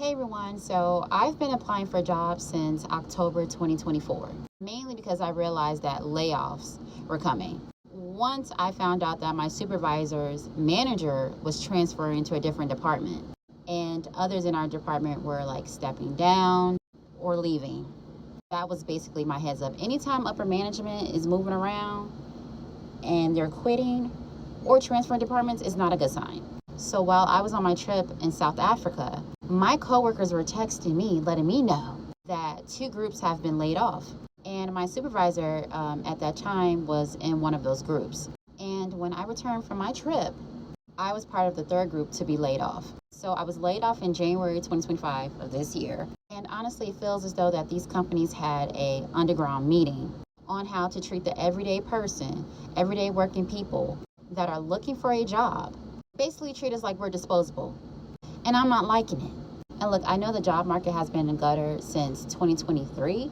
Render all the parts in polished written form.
Hey everyone, so I've been applying for jobs since October 2024, mainly because I realized that layoffs were coming. Once I found out that my supervisor's manager was transferring to a different department, and others in our department were like stepping down or leaving. That was basically my heads up. Anytime upper management is moving around and they're quitting or transferring departments is not a good sign. So while I was on my trip in South Africa, my coworkers were texting me, letting me know that 2 groups have been laid off. And my supervisor at that time was in one of those groups. And when I returned from my trip, I was part of the 3rd group to be laid off. So I was laid off in January 2025 of this year. And honestly, it feels as though that these companies had a underground meeting on how to treat the everyday person, everyday working people that are looking for a job. Basically treat us like we're disposable. And I'm not liking it. And look, I know the job market has been in gutter since 2023,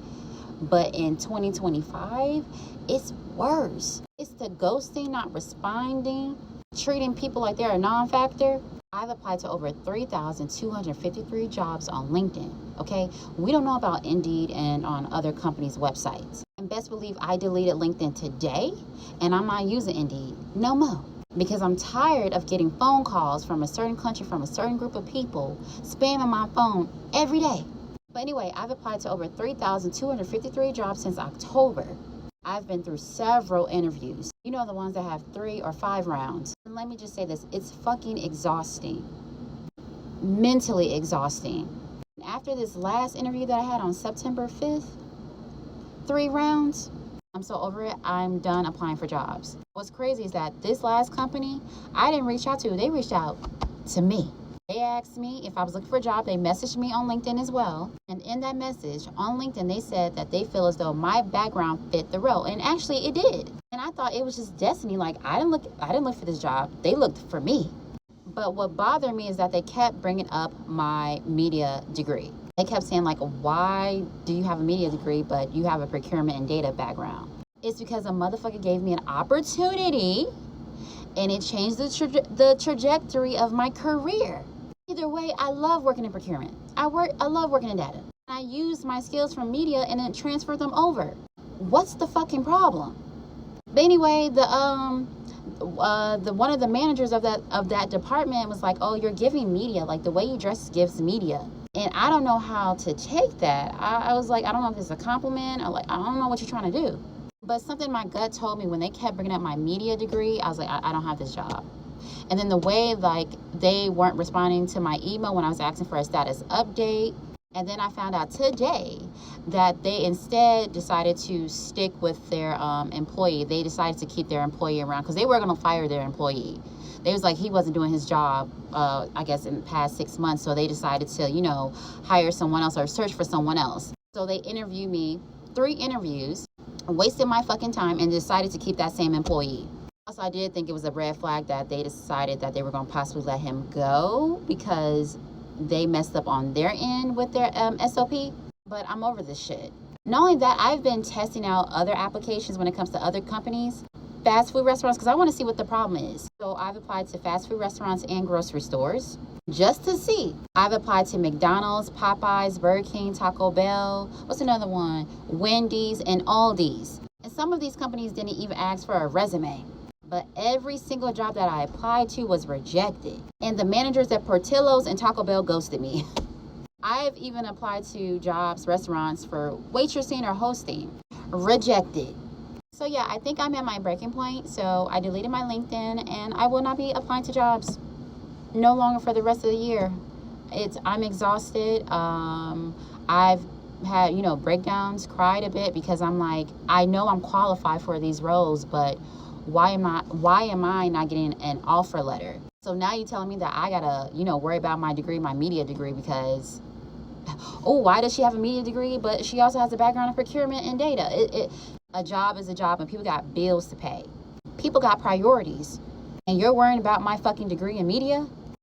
but in 2025, it's worse. It's the ghosting, not responding, treating people like they're a non-factor. I've applied to over 3,253 jobs on LinkedIn, okay? We don't know about Indeed and on other companies' websites. And best believe I deleted LinkedIn today, and I'm not using Indeed no more. Because I'm tired of getting phone calls from a certain country, from a certain group of people, spamming my phone every day. But anyway, I've applied to over 3,253 jobs since October. I've been through several interviews. You know, the ones that have 3 or 5 rounds. And let me just say this, it's fucking exhausting. Mentally exhausting. After this last interview that I had on September 5th, 3 rounds, I'm so over it. I'm done applying for jobs. What's crazy is that this last company, I didn't reach out to. They reached out to me. They asked me if I was looking for a job. They messaged me on LinkedIn as well. And in that message on LinkedIn, they said that they feel as though my background fit the role. And actually it did. And I thought it was just destiny. Like I didn't look for this job. They looked for me. But what bothered me is that they kept bringing up my media degree. They kept saying like, why do you have a media degree, but you have a procurement and data background? It's because a motherfucker gave me an opportunity and it changed the trajectory of my career. Either way, I love working in procurement. I love working in data. I used my skills from media and then transferred them over. What's the fucking problem? But anyway, the one of the managers of that department was like, oh, you're giving media, like the way you dress gives media. And I don't know how to take that. I was like, I don't know if it's a compliment or like, I don't know what you're trying to do. But something my gut told me when they kept bringing up my media degree, I was like, I don't have this job. And then the way like they weren't responding to my email when I was asking for a status update. And then I found out today that they instead decided to stick with their employee. They decided to keep their employee around because they were going to fire their employee. They was like, he wasn't doing his job, I guess, in the past 6 months. So they decided to, hire someone else or search for someone else. So they interviewed me, 3 interviews, wasted my fucking time, and decided to keep that same employee. Also, I did think it was a red flag that they decided that they were going to possibly let him go because they messed up on their end with their SOP. But I'm over this shit. Not only that, I've been testing out other applications when it comes to other companies. Fast food restaurants, because I want to see what the problem is. So I've applied to fast food restaurants and grocery stores just to see. I've applied to McDonald's, Popeyes, Burger King, Taco Bell. What's another one? Wendy's and Aldi's. And some of these companies didn't even ask for a resume. But every single job that I applied to was rejected. And the managers at Portillo's and Taco Bell ghosted me. I've even applied to jobs, restaurants for waitressing or hosting. Rejected. So yeah, I think I'm at my breaking point. So I deleted my LinkedIn and I will not be applying to jobs no longer for the rest of the year. I'm exhausted. I've had, breakdowns, cried a bit because I'm like, I know I'm qualified for these roles, but why am I not getting an offer letter? So now you're telling me that I gotta, worry about my degree, my media degree, because why does she have a media degree, but she also has a background in procurement and data? A job is a job, and people got bills to pay. People got priorities. And you're worrying about my fucking degree in media?